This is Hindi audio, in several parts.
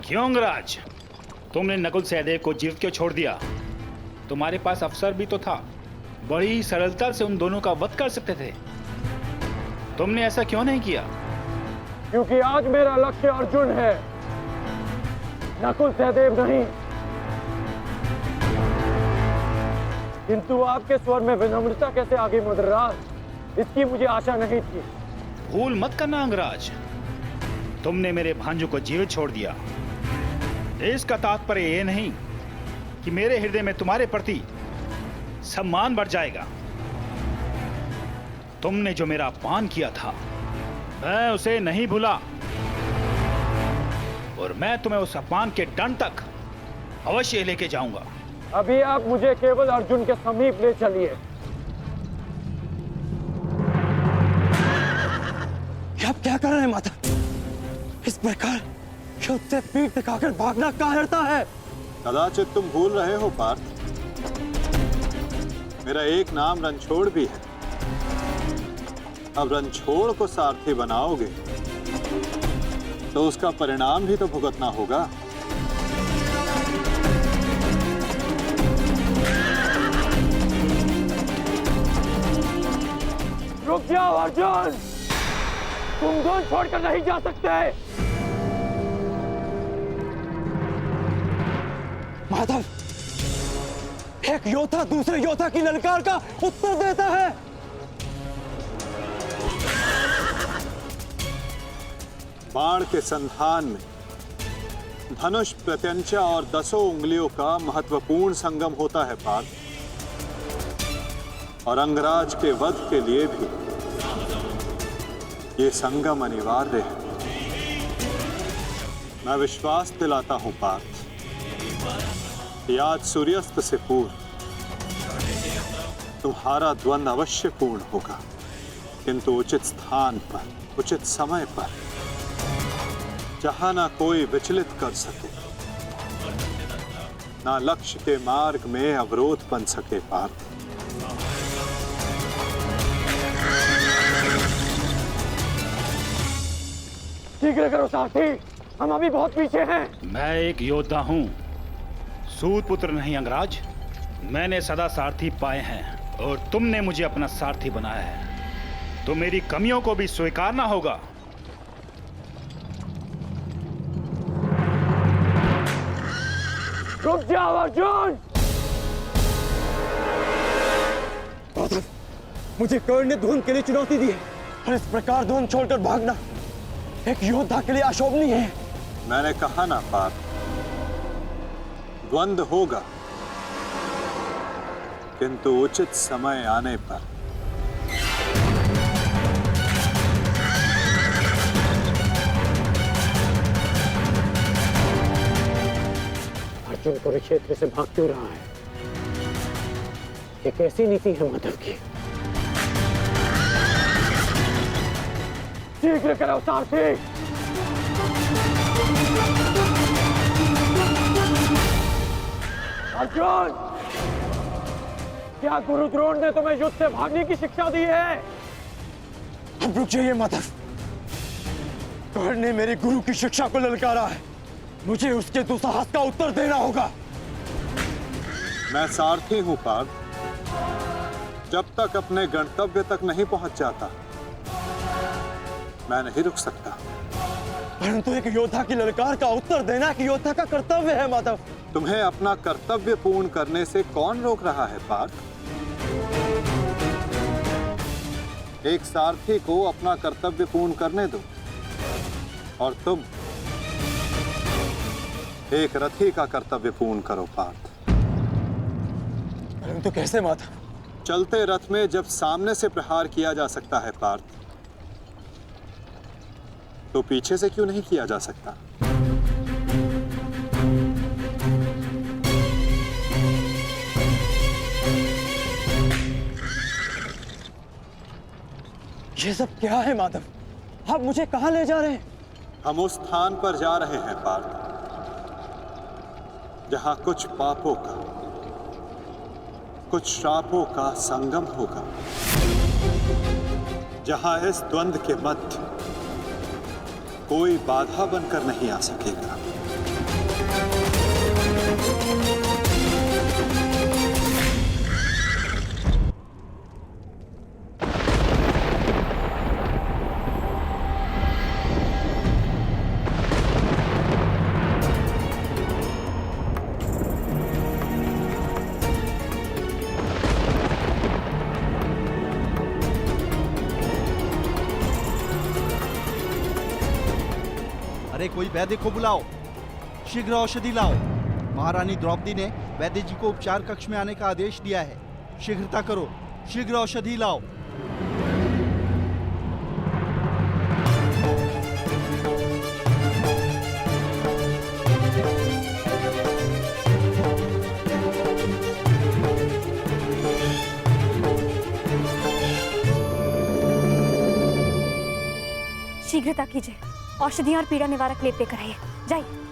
क्यों अंगराज, तुमने नकुल सहदेव को जीवित क्यों छोड़ दिया? तुम्हारे पास अवसर भी तो था, बड़ी सरलता से उन दोनों का वध कर सकते थे। तुमने ऐसा क्यों नहीं किया? क्योंकि आज मेरा लक्ष्य अर्जुन है, नकुल सहदेव नहीं। किंतु आपके स्वर में विनम्रता कैसे आ गई मदराज, इसकी मुझे आशा नहीं थी। भूल मत करना अंगराज, तुमने मेरे भांजू को जीवित छोड़ दिया। इसका तात्पर्य यह नहीं कि मेरे हृदय में तुम्हारे प्रति सम्मान बढ़ जाएगा। तुमने जो मेरा अपमान किया था, मैं उसे नहीं भूला, और मैं तुम्हें उस अपमान के दंड तक अवश्य लेके जाऊंगा। अभी आप मुझे केवल अर्जुन के समीप ले चलिए। आप क्या कर रहे हैं माता? इस प्रकार युद्ध से पीठ दिखाकर भागना कायरता है। कदाचित तुम भूल रहे हो पार्थ, मेरा एक नाम रणछोड़ भी है। अब रणछोड़ को सारथी बनाओगे तो उसका परिणाम भी तो भुगतना होगा। रुक जाओ अर्जुन, तुम दोनों छोड़कर नहीं जा सकते। माधव, एक योद्धा दूसरे योद्धा की ललकार का उत्तर देता है। बाण के संधान में धनुष, प्रत्यंचा और 10 उंगलियों का महत्वपूर्ण संगम होता है पार्थ, और अंगराज के वध के लिए भी ये संगम अनिवार्य है। मैं विश्वास दिलाता हूं पार्थ कि आज सूर्यास्त से पूर्व तुम्हारा द्वंद्व अवश्य पूर्ण होगा, किंतु उचित स्थान पर, उचित समय पर, जहां ना कोई विचलित कर सके, ना लक्ष्य के मार्ग में अवरोध बन सके पार्थ। शीघ्र करो सारथी, हम अभी बहुत पीछे हैं। मैं एक योद्धा हूं, सूत पुत्र नहीं अंगराज। मैंने सदा सारथी पाए हैं और तुमने मुझे अपना सारथी बनाया है, तो मेरी कमियों को भी स्वीकारना होगा। रुक जाओ अर्जुन। मुझे कर्ण ने धुन के लिए चुनौती दी है, और इस प्रकार धुन छोड़कर भागना एक योद्धा के लिए अशोभनीय है। मैंने कहा ना पार्थ, द्वंद्व होगा, किंतु उचित समय आने पर। अर्जुन कुरुक्षेत्र से भाग क्यों रहा है? ये कैसी नीति है माधव की? शीघ्र करो सारथी। अर्जुन, क्या गुरु द्रोण ने तुम्हें युद्ध से भागने की शिक्षा दी है? अब रुक जाइए माधव, कर्ण ने मेरे गुरु की शिक्षा को ललकारा है, मुझे उसके दुस्साहस का उत्तर देना होगा। मैं सारथी हूं पार्थ, जब तक अपने गंतव्य तक नहीं पहुंच जाता मैं नहीं रुक सकता। परंतु एक योद्धा की ललकार का उत्तर देना एक योद्धा का कर्तव्य है माधव। तुम्हें अपना कर्तव्य पूर्ण करने से कौन रोक रहा है पार्थ? एक सारथी को अपना कर्तव्य पूर्ण करने दो, और तुम एक रथी का कर्तव्य पूर्ण करो पार्थ। परंतु कैसे माधव? चलते रथ में जब सामने से प्रहार किया जा सकता है पार्थ, तो पीछे से क्यों नहीं किया जा सकता? ये सब क्या है माधव? आप मुझे कहां ले जा रहे हैं? हम उस स्थान पर जा रहे हैं पार्थ, जहां कुछ पापों का, कुछ श्रापों का संगम होगा, जहां इस द्वंद्व के मध्य कोई बाधा बनकर नहीं आ सकेगा। अरे कोई वैद्य को बुलाओ, शीघ्र औषधि लाओ। महारानी द्रौपदी ने वैद्य जी को उपचार कक्ष में आने का आदेश दिया है। शीघ्रता करो, शीघ्र औषधि लाओ। शीघ्रता कीजिए, औषधियां और पीड़ा निवारक लेप लेकर आइए। जाइए।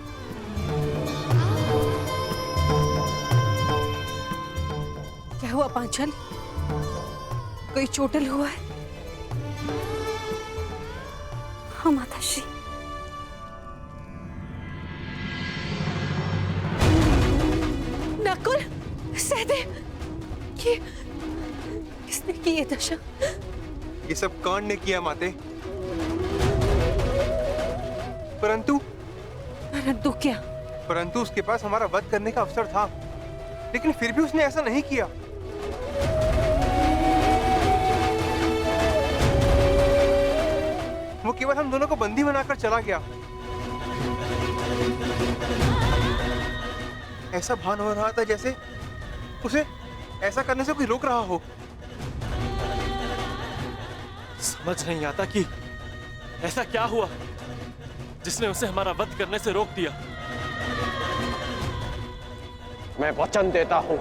क्या हुआ पांचाली? कोई चोटिल हुआ है? हाँ माताश्री। नकुल, सहदेव, ये किसने की ये दशा? ये सब कर्ण ने किया माते। परंतु क्या? परंतु उसके पास हमारा वध करने का अवसर था, लेकिन फिर भी उसने ऐसा नहीं किया। वो केवल हम दोनों को बंदी बनाकर चला गया। ऐसा भान हो रहा था जैसे उसे ऐसा करने से कोई रोक रहा हो। समझ नहीं आता कि ऐसा क्या हुआ जिसने उसे हमारा वध करने से रोक दिया। मैं वचन देता हूं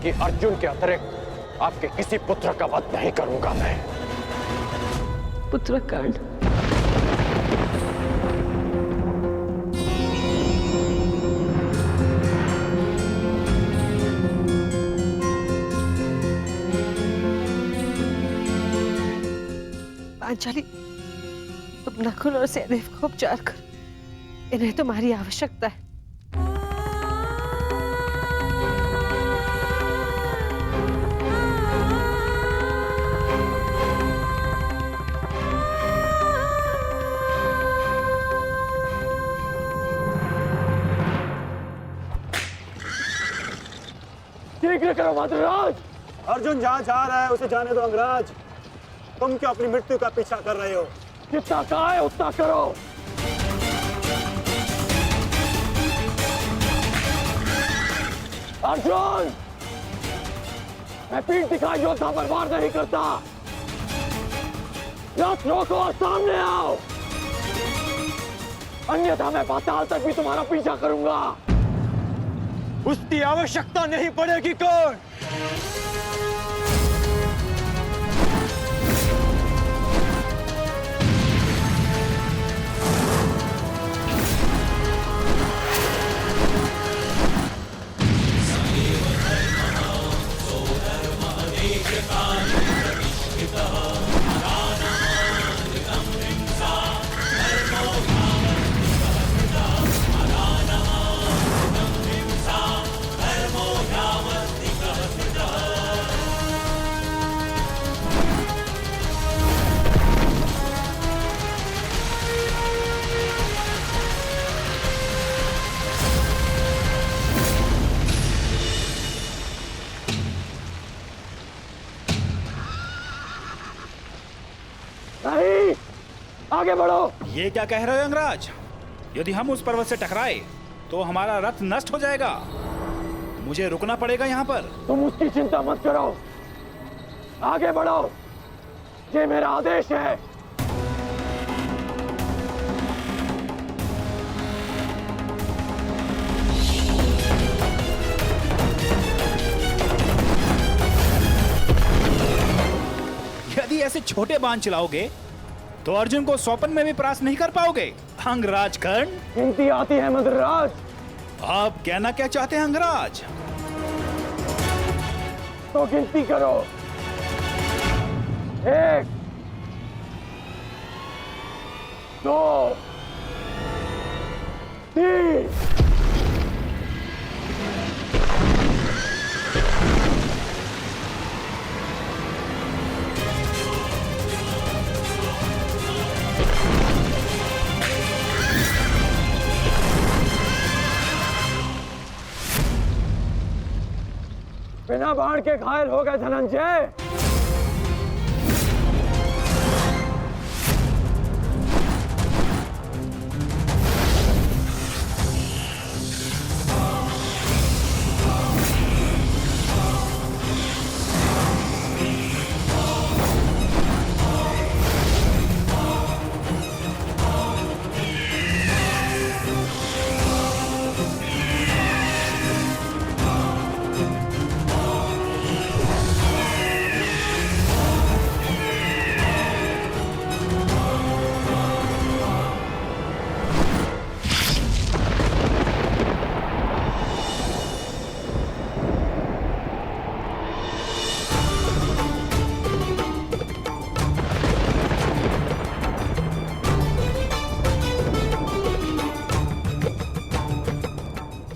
कि अर्जुन के अतिरिक्त आपके किसी पुत्र का वध नहीं करूंगा मैं। पुत्र कर्ण, पांचाली, तुम नकुल और सहदेव को उपचार कर, इन्हें तुम्हारी आवश्यकता है। शीघ्र करो मद्राज। अर्जुन जहाँ जा रहा है उसे जाने दो अंगराज। तुम क्यों अपनी मृत्यु का पीछा कर रहे हो? जितना कहा है उतना करो। अर्जुन, मैं पीठ दिखाई योद्धा पर वार नहीं करता। रथ रोको और सामने आओ, अन्यथा मैं पाताल तक भी तुम्हारा पीछा करूंगा। उसकी आवश्यकता नहीं पड़ेगी कौन? नहीं, आगे बढ़ो। ये क्या कह रहे हो अंगराज? यदि हम उस पर्वत से टकराए तो हमारा रथ नष्ट हो जाएगा। मुझे रुकना पड़ेगा यहाँ पर। तुम उसकी चिंता मत करो, आगे बढ़ो, ये मेरा आदेश है। यदि ऐसे छोटे बाण चलाओगे तो अर्जुन को स्वप्न में भी परास्त नहीं कर पाओगे अंगराज कर्ण। गिनती आती है मद्राज। आप कहना क्या चाहते हैं अंगराज? तो गिनती करो। 1, 2, 3। बिना बाण के घायल हो गए धनंजय।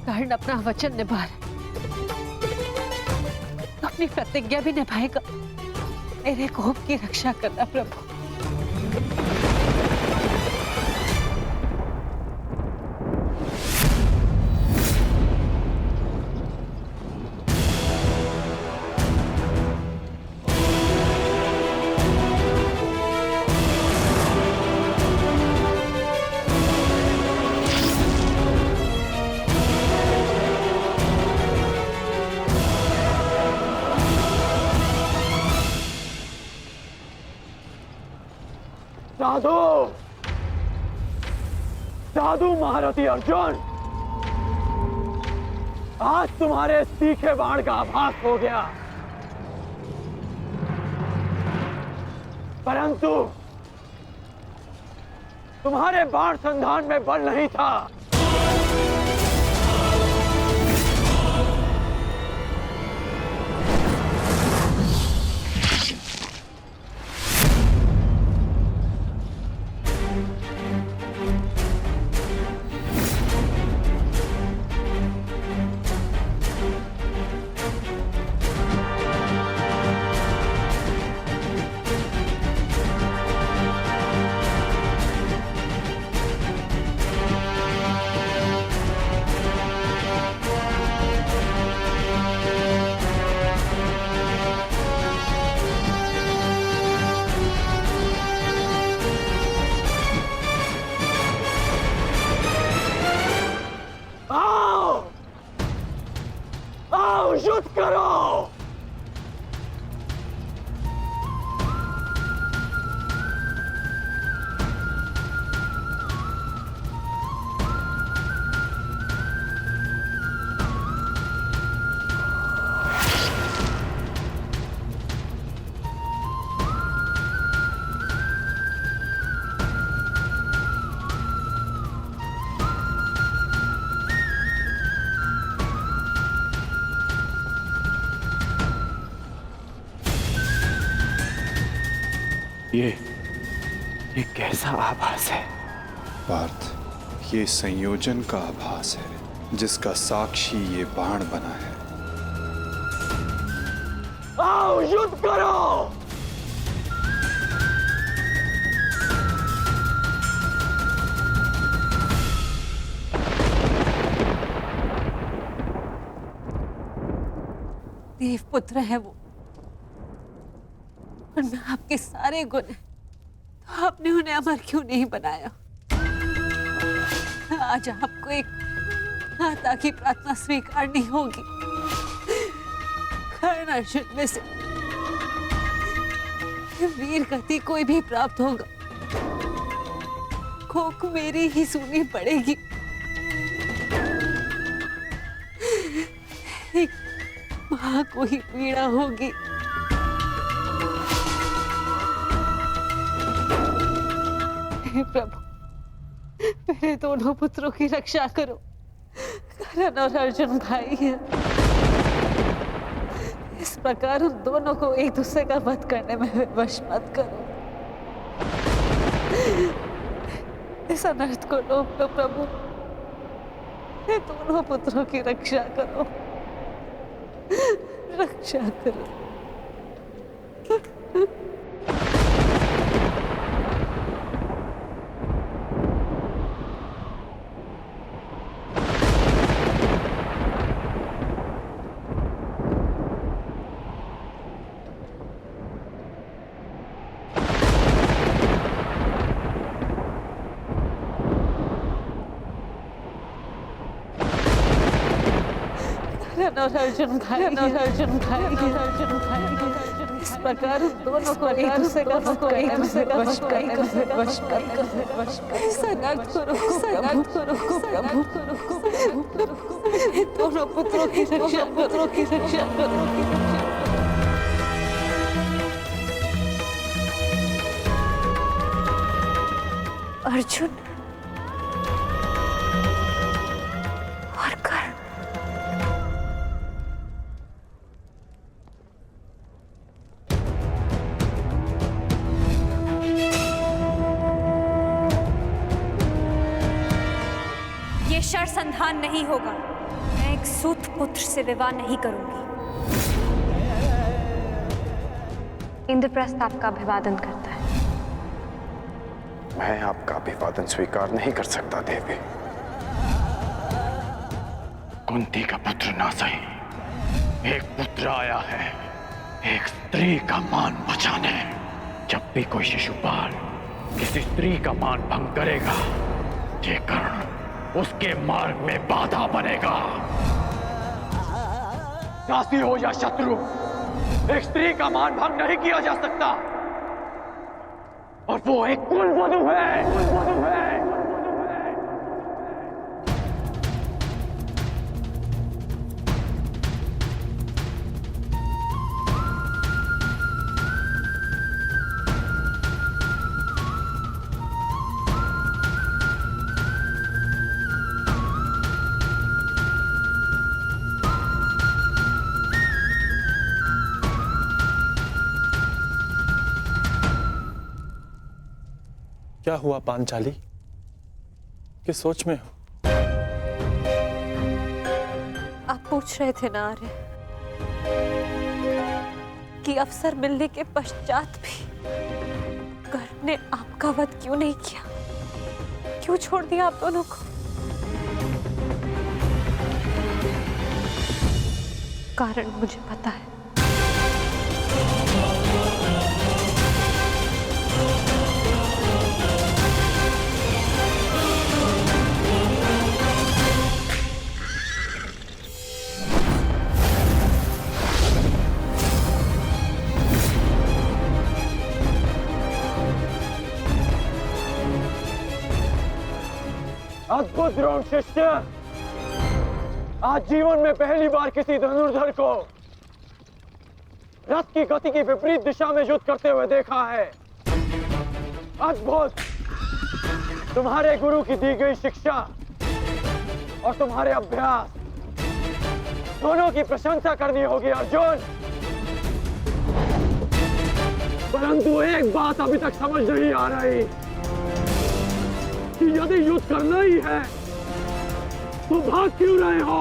कर्ण अपना वचन निभा रहा है, अपनी प्रतिज्ञा भी निभाएगा। मेरे कोप की रक्षा करना प्रभु। साधु साधु महारथी अर्जुन, आज तुम्हारे तीखे बाण का आभास हो गया, परंतु तुम्हारे बाण संधान में बल नहीं था। युद्ध करो। ये कैसा आभास है? पार्थ, ये संयोजन का आभास है जिसका साक्षी ये बाण बना है। आओ युद्ध करो। देव पुत्र है वो, और मैं आपके सारे गुण हैं, तो आपने उन्हें अमर क्यों नहीं बनाया? आज आपको एक माता की प्रार्थना स्वीकारनी होगी। कर्ण अर्जुन में से वीर गति कोई भी प्राप्त होगा, कोक मेरी ही सुननी पड़ेगी। एक मां को ही पीड़ा होगी। हे प्रभु, मेरे दोनों पुत्रों की रक्षा करो। कर्ण और अर्जुन भाई हैं। इस प्रकार उन दोनों को एक दूसरे का वध करने में विवश मत करो। इस अनर्थ को रोक लो प्रभु। मेरे दोनों पुत्रों की रक्षा करो, रक्षा करो। करण और अर्जुन भाई, इस प्रकार दोनों को एक दूसरे का वश ऐसा न करो दोनों पुत्रों की रक्षा करो। अर्जुन और कर्ण, ये शरसंधान नहीं होगा। मैं एक सूत पुत्र से विवाह नहीं करूंगी। इंद्रप्रस्थ आपका अभिवादन करता है। मैं आपका अभिवादन स्वीकार नहीं कर सकता देवी। कुंती का पुत्र ना सही, एक पुत्र आया है एक स्त्री का मान बचाने। जब भी कोई शिशुपाल किसी स्त्री का मान भंग करेगा, ये कर्ण उसके मार्ग में बाधा बनेगा। दासी हो या शत्रु, एक स्त्री का मान भंग नहीं किया जा सकता, और वो एक कुलवधू है। क्या हुआ पांचाली? किस सोच में हो? आप पूछ रहे थे ना आर्य कि अवसर मिलने के पश्चात भी कर्ण ने आपका वध क्यों नहीं किया, क्यों छोड़ दिया आप दोनों को? कारण मुझे पता है। अद्भुत द्रोण शिष्य, आज जीवन में पहली बार किसी धनुर्धर को रथ की गति की विपरीत दिशा में युद्ध करते हुए देखा है। अद्भुत! तुम्हारे गुरु की दी गई शिक्षा और तुम्हारे अभ्यास दोनों की प्रशंसा करनी होगी अर्जुन। परंतु एक बात अभी तक समझ नहीं आ रही कि यदि युद्ध करना ही है तो भाग क्यों रहे हो?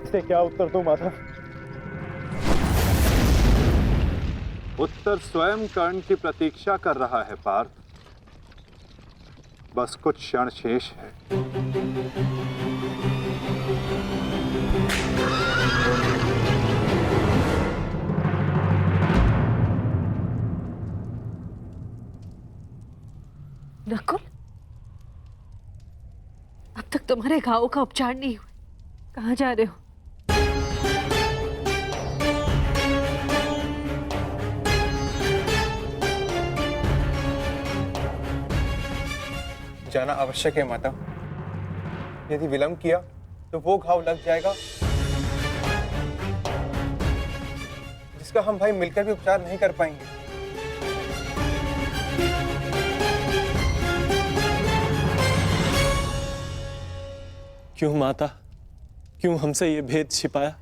इसे क्या उत्तर दूं माधव? उत्तर स्वयं कर्ण की प्रतीक्षा कर रहा है पार्थ। बस कुछ क्षण शेष है। नकुल, अब तक तुम्हारे घावों का उपचार नहीं हुआ। कहाँ जा रहे हो? जाना आवश्यक है माता। यदि विलंब किया तो वो घाव लग जाएगा जिसका हम भाई मिलकर भी उपचार नहीं कर पाएंगे। क्यों माता, क्यों हमसे ये भेद छिपाया?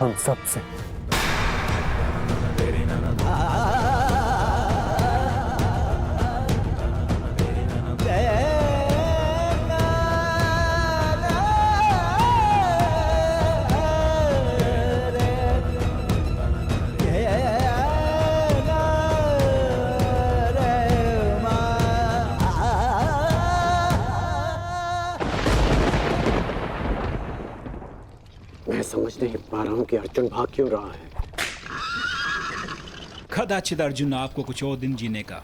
हम सबसे। मैं समझ नहीं पा रहा हूं कि अर्जुन भाग क्यों रहा है। कदाचित अर्जुन आपको कुछ और दिन जीने का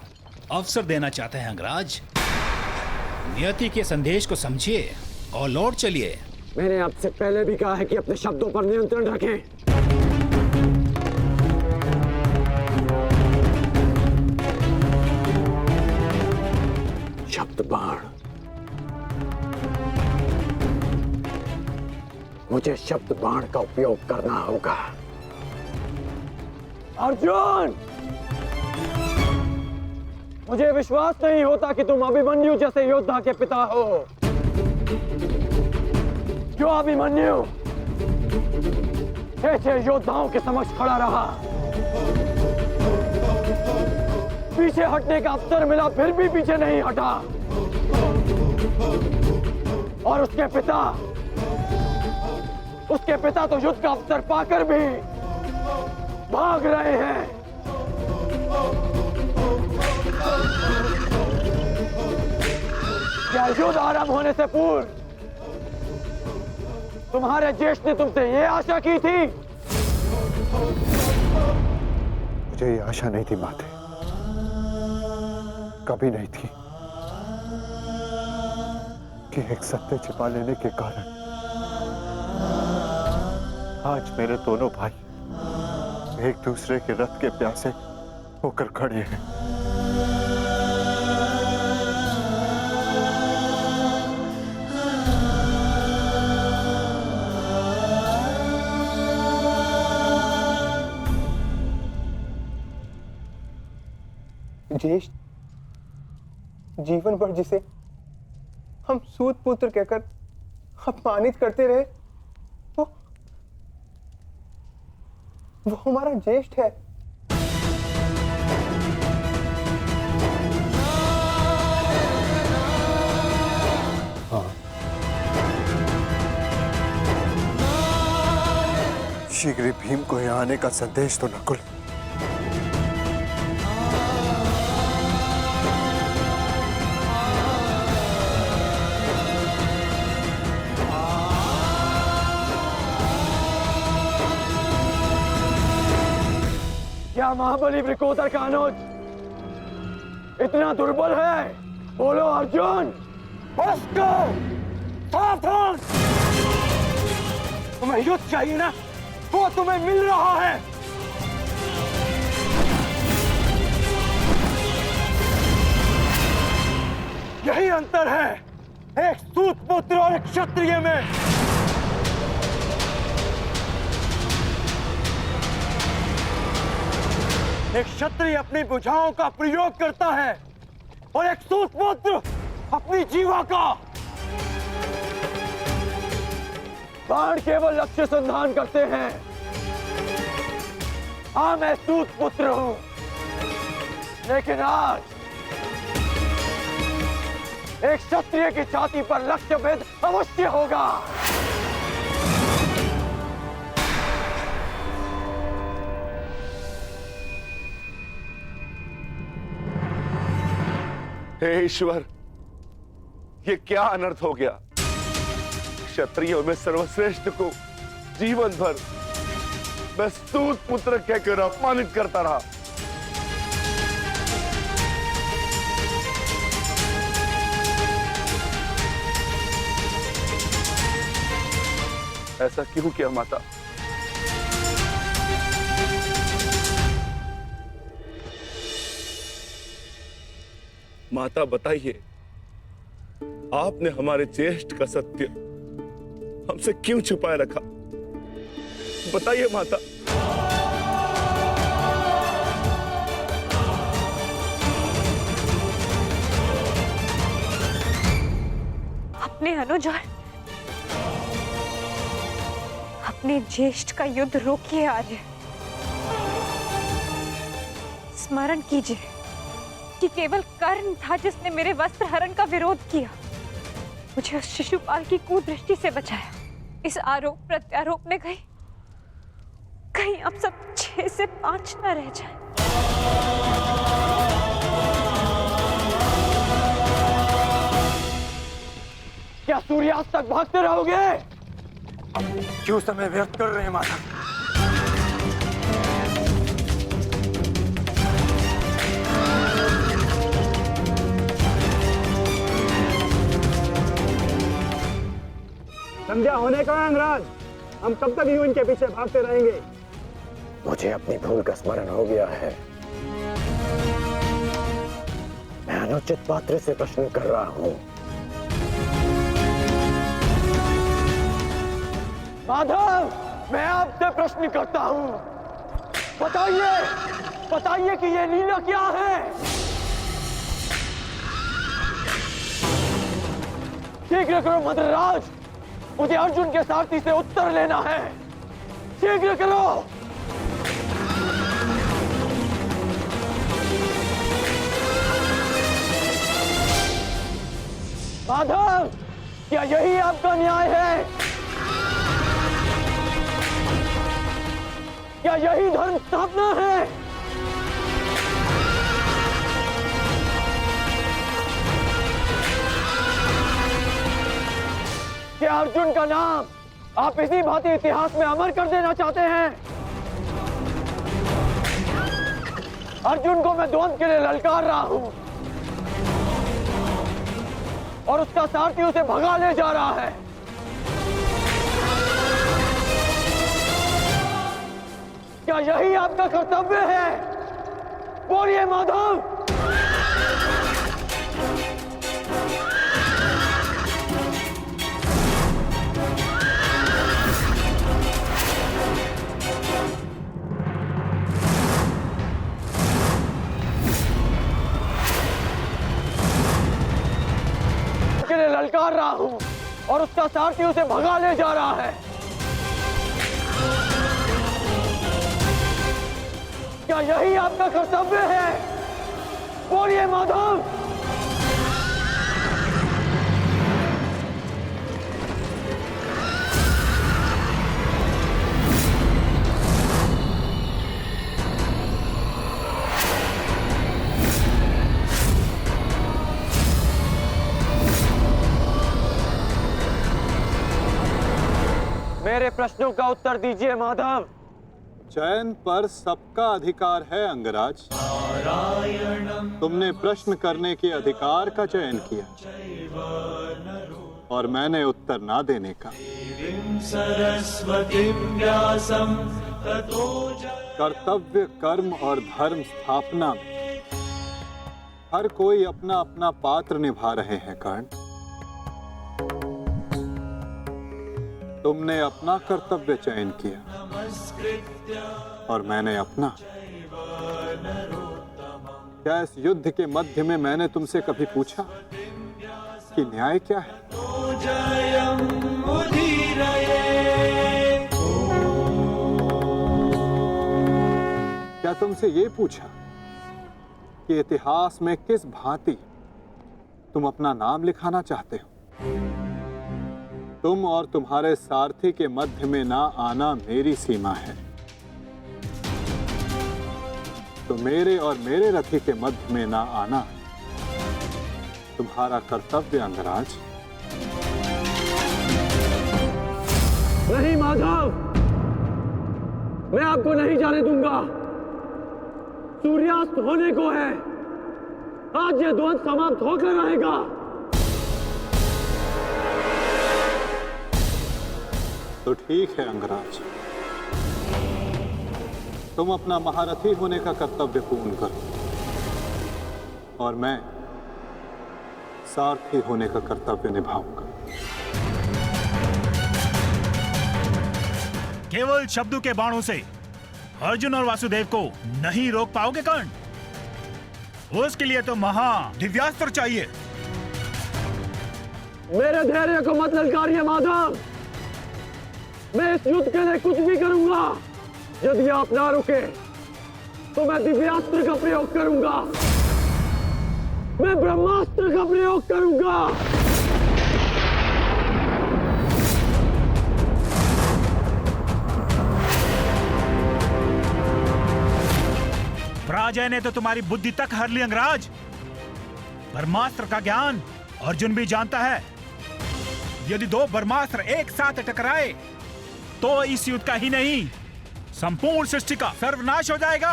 अवसर देना चाहते हैं अंगराज। नियति के संदेश को समझिए और लौट चलिए। मैंने आपसे पहले भी कहा है कि अपने शब्दों पर नियंत्रण रखें। शब्द बाण, मुझे शब्द बाण का उपयोग करना होगा। अर्जुन, मुझे विश्वास नहीं होता कि तुम अभिमन्यु जैसे योद्धा के पिता हो। जो अभिमन्यु 6 योद्धाओं के समक्ष खड़ा रहा, पीछे हटने का अवसर मिला फिर भी पीछे नहीं हटा, और उसके पिता तो युद्ध का अवसर पाकर भी भाग रहे हैं। क्या युद्ध आरंभ होने से पूर्व तुम्हारे ज्येष्ठ ने तुमसे ये आशा की थी? मुझे ये आशा नहीं थी माते, कभी नहीं थी कि एक सत्य छिपा लेने के कारण आज मेरे दोनों भाई एक दूसरे के रथ के प्यासे होकर खड़े हैं। ज्येष्ठ जीवन भर जिसे हम सूत पुत्र कहकर अपमानित करते रहे, वो हमारा ज्येष्ठ है। हाँ, शीघ्र ही भीम को यहाँ आने का संदेश तो नकुल। क्या महाबली वृकोदर का अनुज इतना दुर्बल है? बोलो अर्जुन। उसको सावधान! तुम्हें युद्ध चाहिए ना, वो तुम्हें मिल रहा है। यही अंतर है एक सूत पुत्र और एक क्षत्रिय में। एक क्षत्रिय अपनी भुजाओं का प्रयोग करता है और एक सूत पुत्र अपनी जीवा का। बाण केवल लक्ष्य संधान करते हैं। हाँ, मैं सूत पुत्र हूं, लेकिन आज एक क्षत्रिय की छाती पर लक्ष्य भेद अवश्य होगा। हे ईश्वर, ये क्या अनर्थ हो गया। क्षत्रियों में सर्वश्रेष्ठ को जीवन भर मैं सूत पुत्र कहकर अपमानित करता रहा। ऐसा क्यों किया माता? माता बताइए, आपने हमारे ज्येष्ठ का सत्य हमसे क्यों छुपाए रखा? बताइए माता। अपने अनुज और अपने ज्येष्ठ का युद्ध रोकिए। आज स्मरण कीजिए कि केवल कर्ण था जिसने मेरे वस्त्र हरण का विरोध किया, मुझे उस शिशुपाल की कुदृष्टि से बचाया। इस आरोप प्रत्यारोप में कहीं अब सब 6 से 5 न रह जाए। क्या सूर्यास्त तक भागते रहोगे? क्यों समय व्यर्थ कर रहे हैं माता? संध्या होने का अंगराज, हम कब तक यूं इनके पीछे भागते रहेंगे? मुझे अपनी भूल का स्मरण हो गया है। मैं अनुचित पात्र से प्रश्न कर रहा हूं। माधव, मैं आपसे प्रश्न करता हूं। बताइए कि ये लीला क्या है? शीघ्र करो मद्रराज, मुझे अर्जुन के सारथी से उत्तर लेना है। शीघ्र करो। माधव, क्या यही आपका न्याय है? क्या यही धर्म स्थापना है? क्या अर्जुन का नाम आप इसी भांति इतिहास में अमर कर देना चाहते हैं? अर्जुन को मैं द्वंद्व के लिए ललकार रहा हूं और उसका सारथी उसे भगा ले जा रहा है। क्या यही आपका कर्तव्य है? बोलिए माधव। के लिए ललकार रहा हूं और उसका सारथी उसे भगा ले जा रहा है। क्या यही आपका कर्तव्य है? बोलिए माधव। मेरे प्रश्नों का उत्तर दीजिए माधव। चयन पर सबका अधिकार है अंगराज। तुमने प्रश्न करने के अधिकार का चयन किया और मैंने उत्तर ना देने का। कर्तव्य, कर्म और धर्म स्थापना में हर कोई अपना अपना पात्र निभा रहे हैं कर्ण। तुमने अपना कर्तव्य चयन किया और मैंने अपना। क्या इस युद्ध के मध्य में मैंने तुमसे कभी पूछा कि न्याय क्या है? क्या तुमसे ये पूछा कि इतिहास में किस भांति तुम अपना नाम लिखाना चाहते हो? तुम और तुम्हारे सारथी के मध्य में ना आना मेरी सीमा है, तो मेरे और मेरे रथी के मध्य में ना आना तुम्हारा कर्तव्य अंगराज। नहीं माधव, मैं आपको नहीं जाने दूंगा। सूर्यास्त होने को है, आज ये द्वंद्व समाप्त होकर रहेगा। तो ठीक है अंगराज, तुम अपना महारथी होने का कर्तव्य पूर्ण करो और मैं सारथी होने का कर्तव्य निभाऊंगा। केवल शब्दों के बाणों से अर्जुन और वासुदेव को नहीं रोक पाओगे कर्ण। उसके लिए तो महा दिव्यास्त्र चाहिए। मेरे धैर्य को मत ललकारिए माधव। मैं इस युद्ध के लिए कुछ भी करूंगा। यदि आप ना रुके तो मैं दिव्यास्त्र का प्रयोग करूंगा। मैं ब्रह्मास्त्र का प्रयोग करूंगा। पराजय ने तो तुम्हारी बुद्धि तक हर ली अंगराज। ब्रह्मास्त्र का ज्ञान अर्जुन भी जानता है। यदि दो ब्रह्मास्त्र एक साथ टकराए तो इस युद्ध का ही नहीं, संपूर्ण सृष्टि का सर्वनाश हो जाएगा।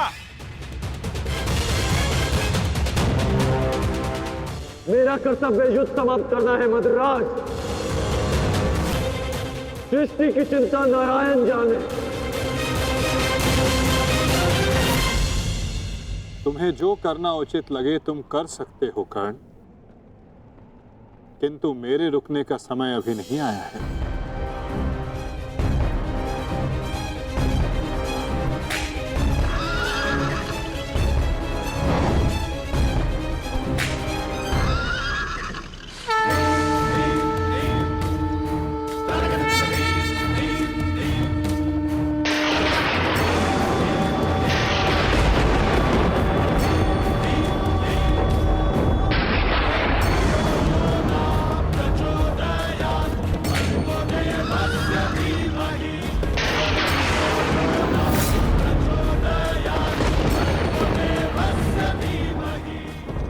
मेरा कर्तव्य युद्ध समाप्त करना है मद्रराज। सृष्टि की चिंता नारायण जाने। तुम्हें जो करना उचित लगे तुम कर सकते हो कर्ण, किंतु मेरे रुकने का समय अभी नहीं आया है।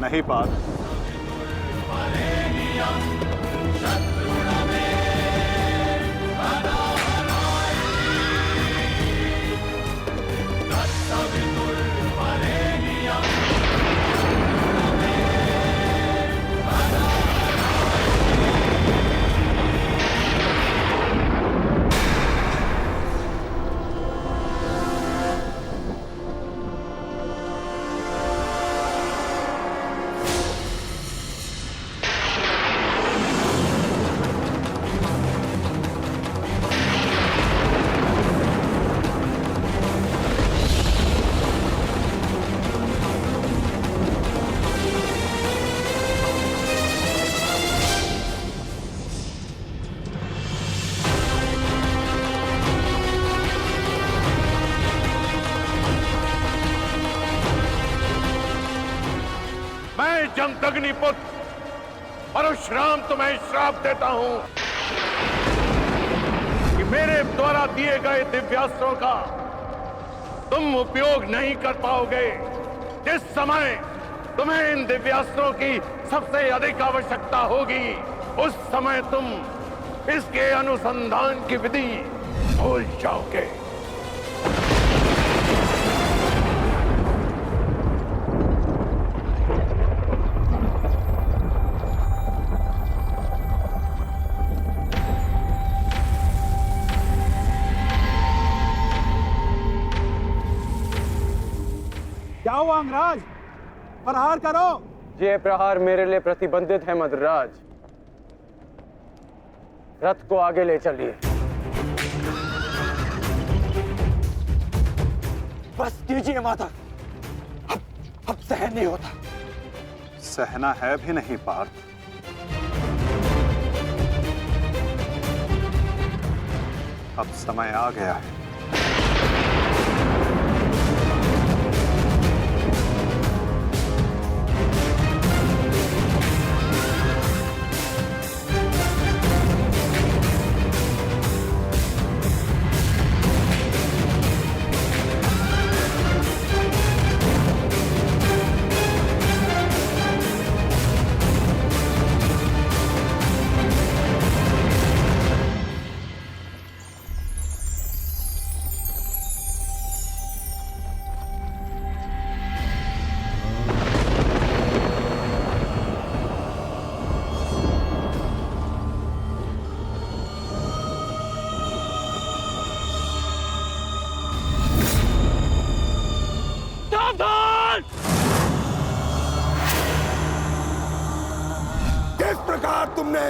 नहीं पार्थ, जमदग्निपुत्र परशुराम तुम्हें श्राप देता हूं कि मेरे द्वारा दिए गए दिव्यास्त्रों का तुम उपयोग नहीं कर पाओगे। जिस समय तुम्हें इन दिव्यास्त्रों की सबसे अधिक आवश्यकता होगी, उस समय तुम इसके अनुसंधान की विधि भूल जाओगे। क्या हुआ अंगराज? प्रहार करो। ये प्रहार मेरे लिए प्रतिबंधित है मद्रराज। रथ को आगे ले चलिए। बस कीजिए माता, अब सहन नहीं होता। सहना है भी नहीं पार्थ, अब समय आ गया है। किस प्रकार तुमने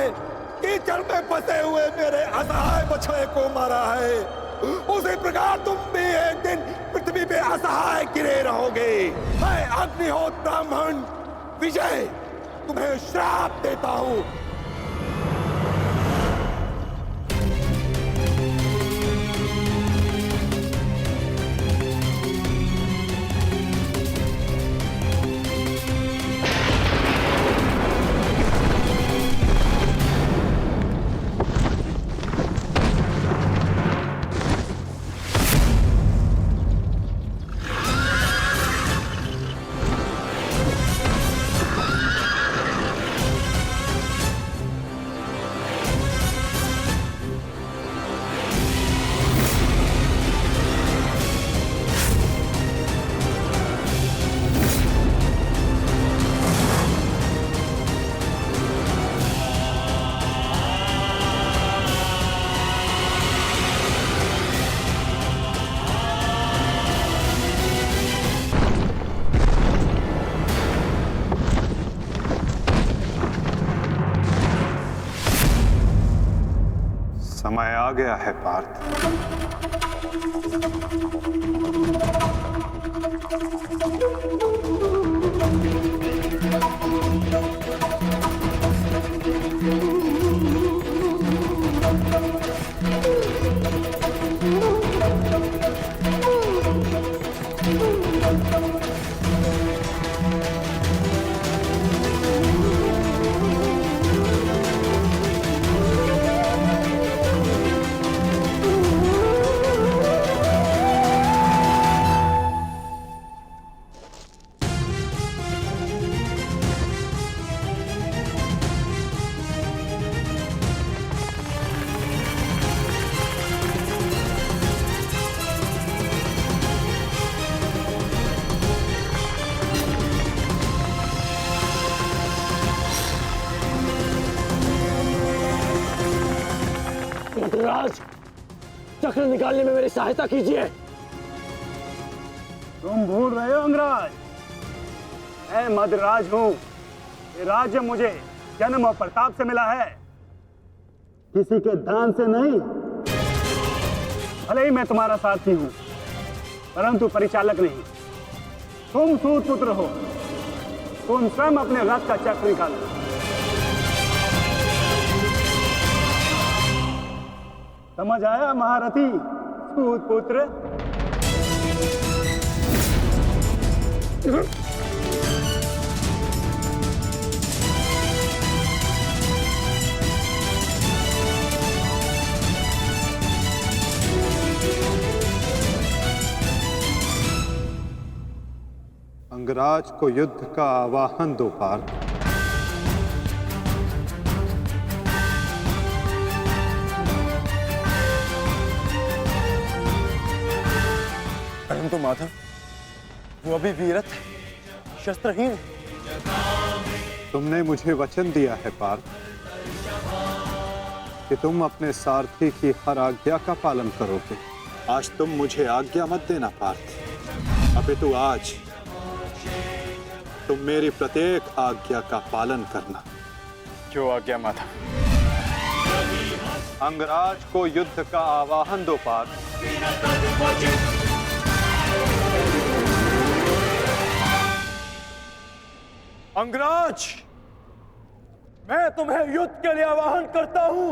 कीचड़ में फंसे हुए मेरे असहाय बछड़े को मारा है, उसी प्रकार तुम भी एक दिन पृथ्वी पे असहाय गिरे रहोगे। मैं अग्निहोत्र ब्राह्मण विजय तुम्हें श्राप देता हूं। आ गया है पार्थ। मद्राज, चक्र निकालने में मेरी सहायता कीजिए। तुम भूल रहे हो अंगराज, मैं मद्राज हूं। ये राज्य मुझे जन्म और प्रताप से मिला है, किसी के दान से नहीं। भले ही मैं तुम्हारा सारथी हूं, परंतु परिचालक नहीं। तुम सूत पुत्र हो, तुम स्वयं अपने रथ का चक्र निकालो। समझ आया महारथी सूत पुत्र? अंगराज को युद्ध का आवाहन दो पार्थ। परंतु माधव, वो अभी वीरत है, शस्त्रहीन है। तुमने मुझे वचन दिया है पार्थ कि तुम अपने सारथी की हर आज्ञा का पालन करोगे। आज तुम मुझे आज्ञा मत देना पार्थ, अपितु आज तुम मेरी प्रत्येक आज्ञा का पालन करना। जो आज्ञा माधव। अंगराज को युद्ध का आवाहन दो पार्थ। अंगराज, मैं तुम्हें युद्ध के लिए आवाहन करता हूं।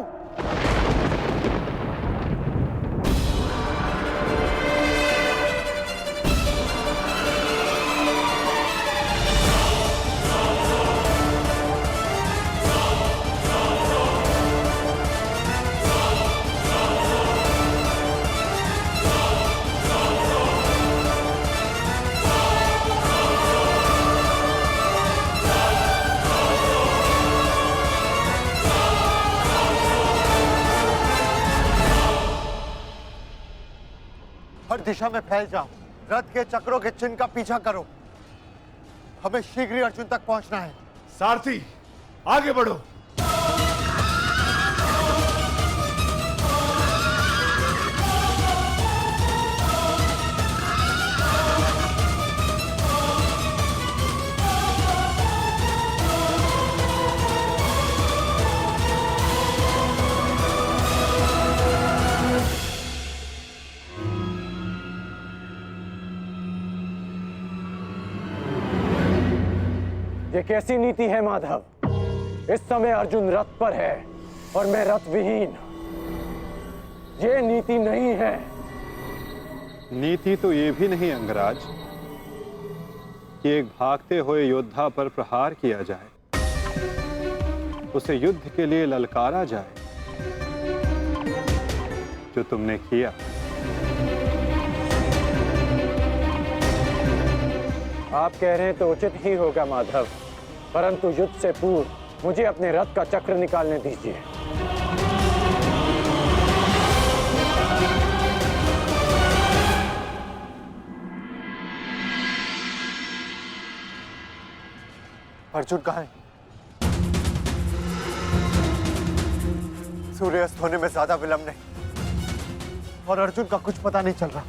हर दिशा में फैल जाओ, रथ के चक्रों के चिन्ह का पीछा करो। हमें शीघ्र ही अर्जुन तक पहुंचना है। सारथी, आगे बढ़ो। ये कैसी नीति है माधव? इस समय अर्जुन रथ पर है और मैं रथ विहीन। ये नीति नहीं है। नीति तो ये भी नहीं अंगराज कि एक भागते हुए योद्धा पर प्रहार किया जाए, उसे युद्ध के लिए ललकारा जाए, जो तुमने किया। आप कह रहे हैं तो उचित ही होगा माधव, परंतु युद्ध से पूर्व मुझे अपने रथ का चक्र निकालने दीजिए। अर्जुन कहाँ है? सूर्यास्त होने में ज्यादा विलंब नहीं और अर्जुन का कुछ पता नहीं चल रहा।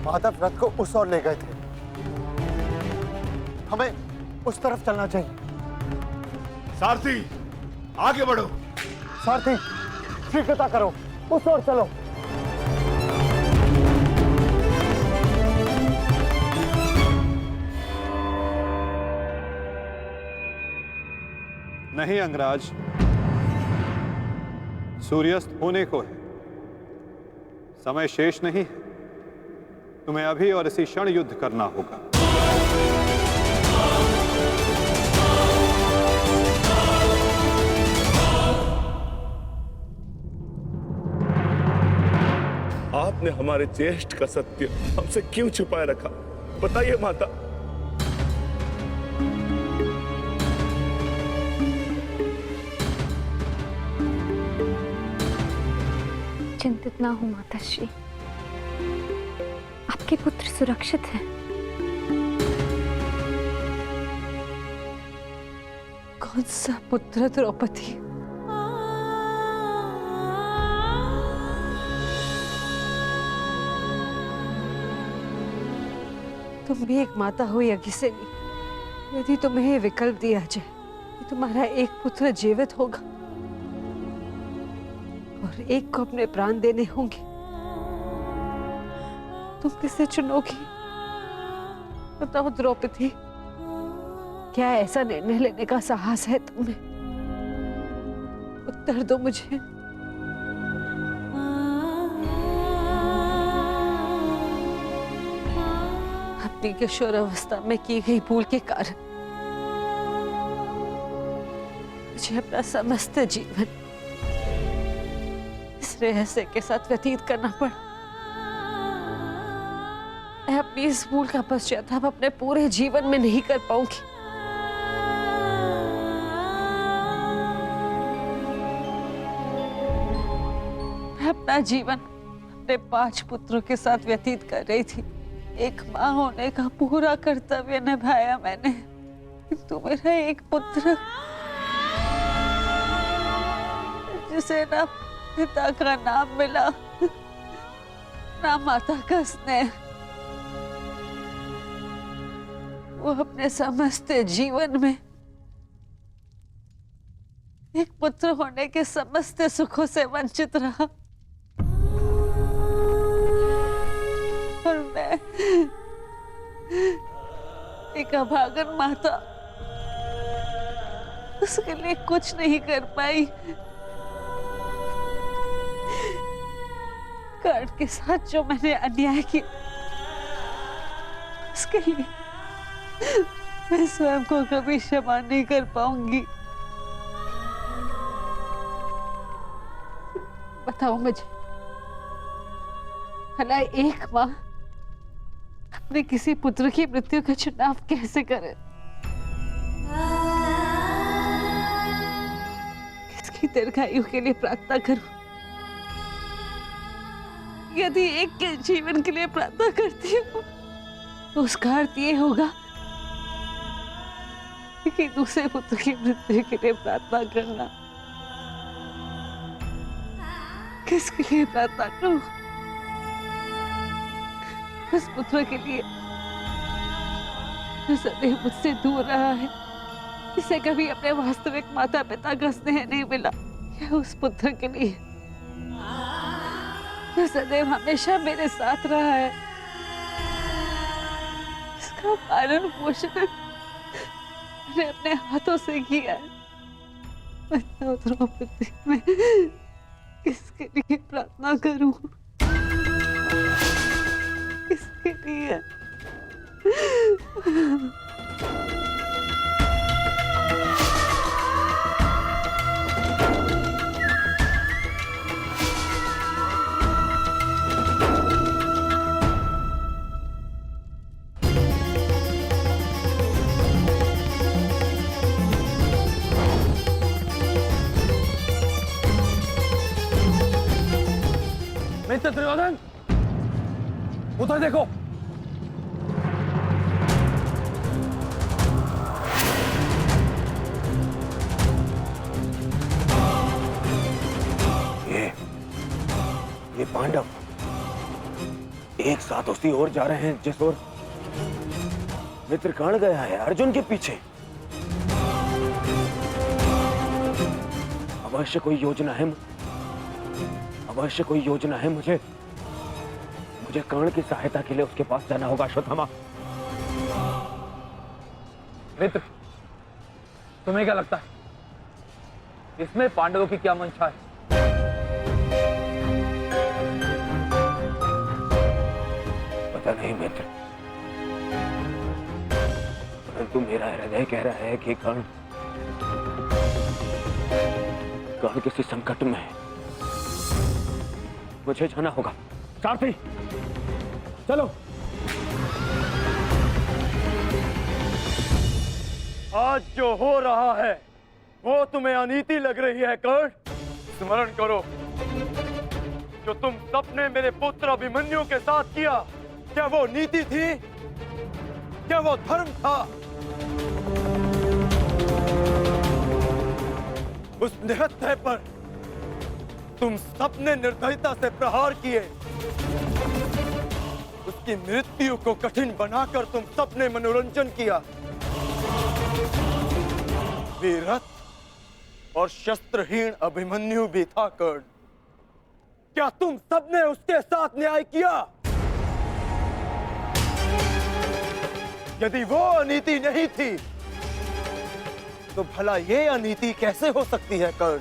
माधव रथ को उस ओर ले गए थे। हमें उस तरफ चलना चाहिए। सारथी, आगे बढ़ो। सारथी, शीघ्रता करो, उस ओर चलो। नहीं अंगराज, सूर्यास्त होने को है, समय शेष नहीं है। तुम्हें अभी और इसी क्षण युद्ध करना होगा। आपने हमारे ज्येष्ठ का सत्य हमसे क्यों छुपाए रखा, बताइए माता। चिंतित ना हो माताश्री, आपके पुत्र सुरक्षित हैं। कौन सा पुत्र द्रौपदी? तुम भी एक माता हो यज्ञसेनी, यदि तुम्हें ये विकल्प दिया जाए कि तुम्हारा एक पुत्र जीवित होगा और एक को अपने प्राण देने होंगे, तुम किसे चुनोगी? बताओ द्रौपदी, क्या ऐसा निर्णय लेने का साहस है तुम्हें? उत्तर दो मुझे। अपनी किशोरावस्था में की गई भूल के कारण मुझे अपना समस्त जीवन इस रहस्य के साथ व्यतीत करना पड़ा। मैं अपनी इस भूल का पश्चाताप अपने पूरे जीवन में नहीं कर पाऊंगी। मैं अपना जीवन अपने 5 पुत्रों के साथ व्यतीत कर रही थी। एक माँ होने का पूरा कर्तव्य निभाया मैंने, किंतु मेरा एक पुत्र जिसे ना पिता का नाम मिला, ना माता का स्नेह, वो अपने समस्त जीवन में एक पुत्र होने के समस्त सुखों से वंचित रहा। और मैं एक अभागन माता उसके लिए कुछ नहीं कर पाई। कर्ण के साथ जो मैंने अन्याय किया, उसके लिए मैं स्वयं को कभी क्षमा नहीं कर पाऊंगी। बताओ मुझे, भला एक माँ अपने किसी पुत्र की मृत्यु का चुनाव कैसे करे? किसकी दीर्घायु के लिए प्रार्थना करूं? यदि एक के जीवन के लिए प्रार्थना करती हूँ तो उसका अर्थ ये होगा कि दूसरे पुत्र की मृत्यु के लिए प्रार्थना करना। किसके लिए प्रार्थना करूं? उस पुत्र के लिए जो सदैव मुझसे दूर रहा है, जिसे कभी अपने वास्तविक माता पिता का स्नेह नहीं मिला, या उस पुत्र के लिए जो सदैव हमेशा मेरे साथ रहा है, इसका पालन पोषण मैंने अपने हाथों से किया है। बताओ द्रौपदी, मैं किसके लिए प्रार्थना करूं? किसके लिए? मिस्टर दुर्योधन, उधर देखो। ये पांडव एक साथ उसी ओर जा रहे हैं जिस ओर मित्र कर्ण गया है अर्जुन के पीछे। अवश्य कोई योजना है, अवश्य कोई योजना है। मुझे कर्ण की सहायता के लिए उसके पास जाना होगा। अश्वत्थामा, मित्र, तुम्हें क्या लगता है इसमें पांडवों की क्या मंशा है? पता नहीं मित्र, परंतु मेरा हृदय कह रहा है कि कर्ण किसी संकट में है। मुझे जाना होगा। सारथी, चलो। आज जो हो रहा है वो तुम्हें अनीति लग रही है कर्ण? स्मरण करो जो तुम सबने मेरे पुत्र अभिमन्यु के साथ किया, क्या वो नीति थी? क्या वो धर्म था? उस निहत्थे पर तुम सबने निर्दयता से प्रहार किए। उसकी मृत्यु को कठिन बनाकर तुम सबने मनोरंजन किया। वीरथ और शस्त्रहीन अभिमन्यु भी था कर्ण। क्या तुम सबने उसके साथ न्याय किया? यदि वो अनीति नहीं थी तो भला ये अनीति कैसे हो सकती है कर्ण?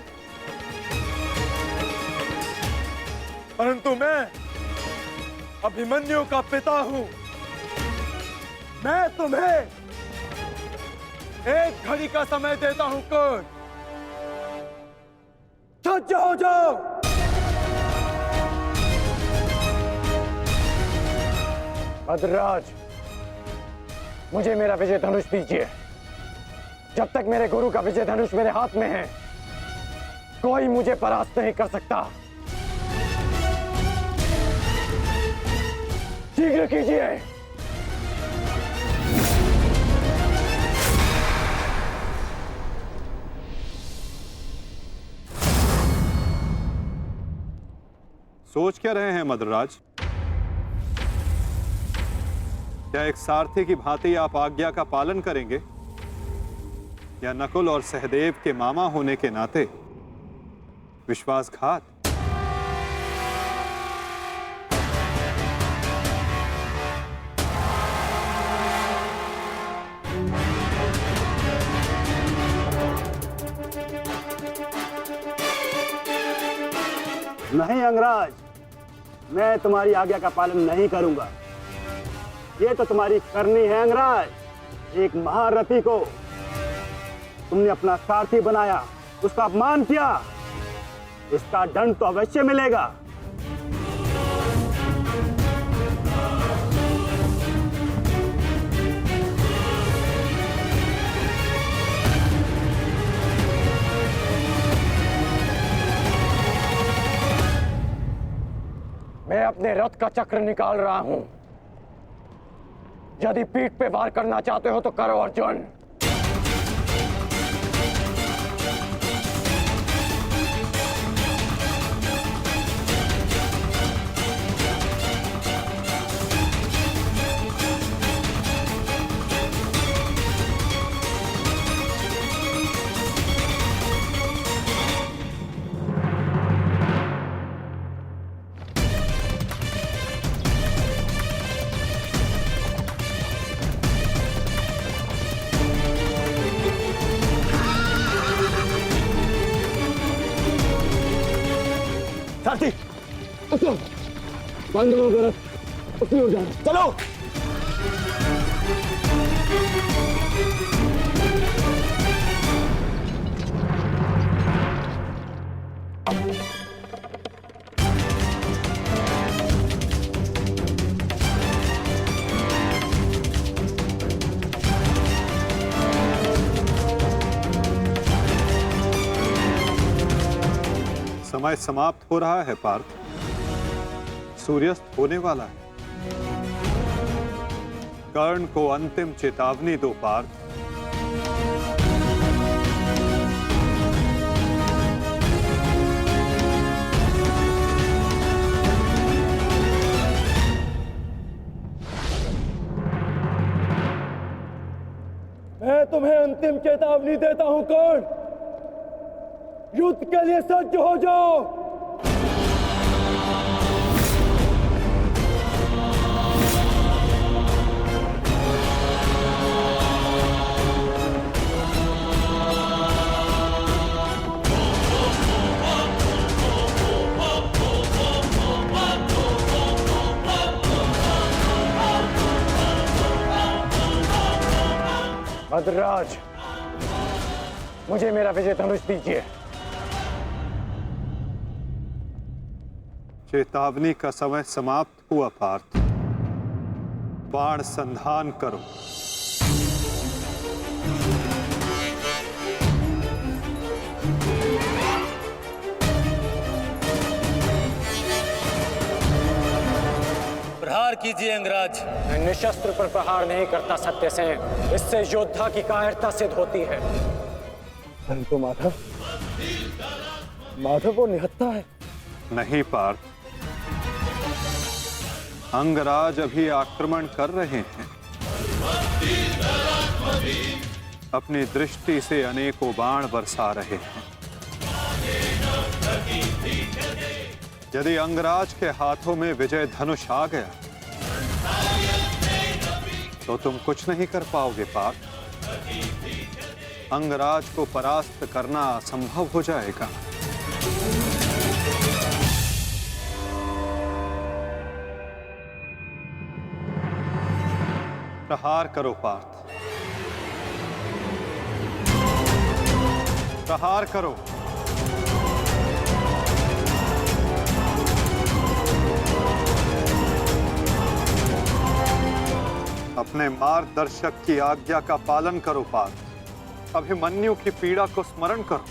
परंतु मैं अभिमन्यु का पिता हूं। मैं तुम्हें एक घड़ी का समय देता हूं कर्ण। सज्ज हो जाओ। भद्रराज, मुझे मेरा विजय धनुष दीजिए। जब तक मेरे गुरु का विजय धनुष मेरे हाथ में है, कोई मुझे परास्त नहीं कर सकता। शीघ्र कीजिए। सोच क्या रहे हैं मद्रराज? क्या एक सारथी की भांति आप आज्ञा का पालन करेंगे, या नकुल और सहदेव के मामा होने के नाते विश्वासघात? नहीं अंगराज, मैं तुम्हारी आज्ञा का पालन नहीं करूंगा। ये तो तुम्हारी करनी है अंगराज। एक महारथी को तुमने अपना सारथी बनाया, उसका अपमान किया, इसका दंड तो अवश्य मिलेगा। मैं अपने रथ का चक्र निकाल रहा हूं। यदि पीठ पे वार करना चाहते हो तो करो अर्जुन। सारथी, उसको पांडवों का रथ उसकी ओर जाना। चलो। समय समाप्त हो रहा है पार्थ। सूर्यास्त होने वाला है। कर्ण को अंतिम चेतावनी दो पार्थ। तुम्हें अंतिम चेतावनी देता हूं कर्ण, युद्ध के लिए सज्ज हो जाओ। मद्राज, मुझे मेरा विजय धनुष दीजिए। चेतावनी का समय समाप्त हुआ पार्थ। बाण संधान करो। प्रहार कीजिए अंगराज। मैं निशस्त्र पर प्रहार नहीं करता सत्यसेन, इससे योद्धा की कायरता सिद्ध होती है। परंतु माधव, माधव वो निहत्था है। नहीं पार्थ, अंगराज अभी आक्रमण कर रहे हैं। अपनी दृष्टि से अनेकों बाण बरसा रहे हैं। यदि अंगराज के हाथों में विजय धनुष आ गया तो तुम कुछ नहीं कर पाओगे पार्थ। अंगराज को परास्त करना असंभव हो जाएगा। प्रहार करो पार्थ, प्रहार करो। अपने मार्गदर्शक की आज्ञा का पालन करो पार्थ। अभिमन्यु की पीड़ा को स्मरण करो।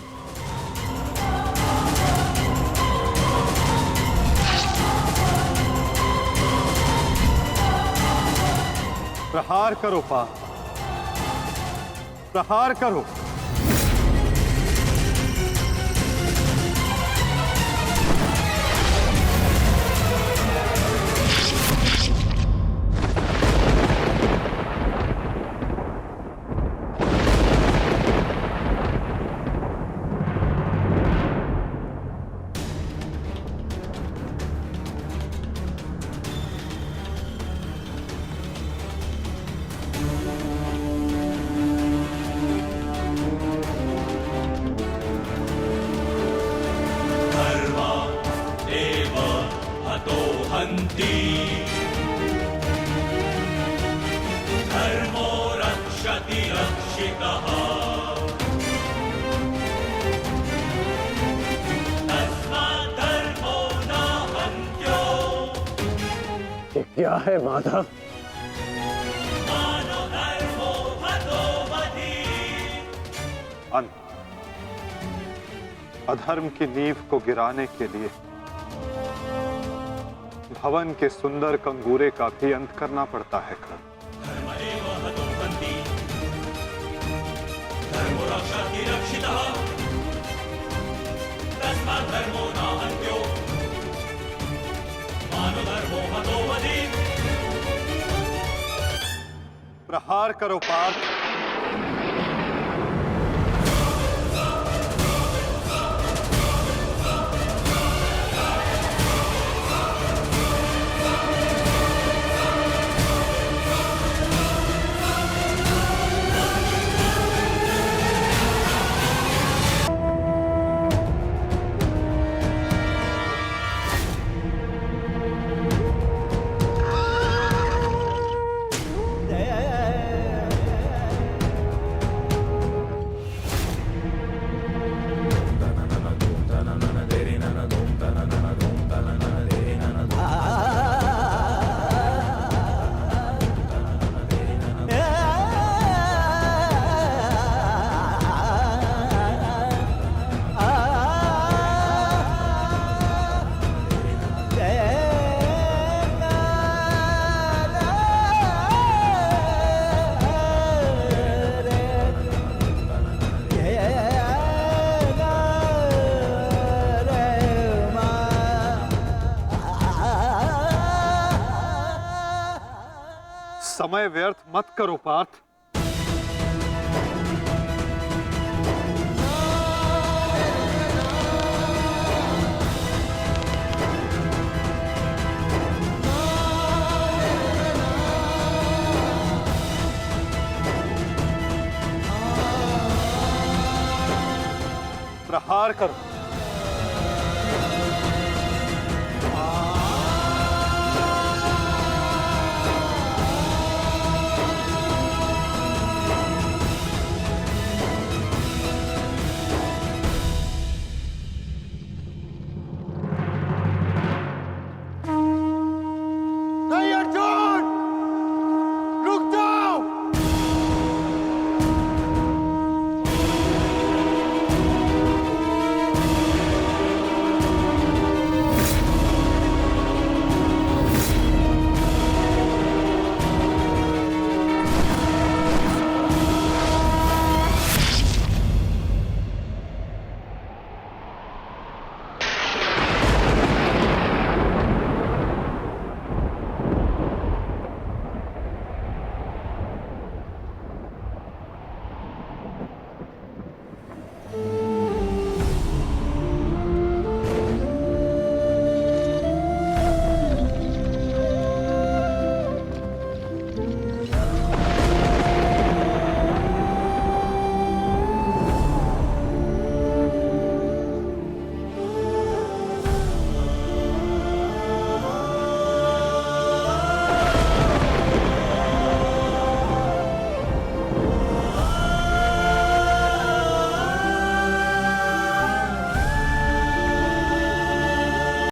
प्रहार करो पार्थ, प्रहार करो। ये क्या है माधव? अंत। अधर्म की नींव को गिराने के लिए भवन के सुंदर कंगूरे का भी अंत करना पड़ता है कर्ण। प्रहार करो पार्थ, समय व्यर्थ मत करो पार्थ। प्रहार करो।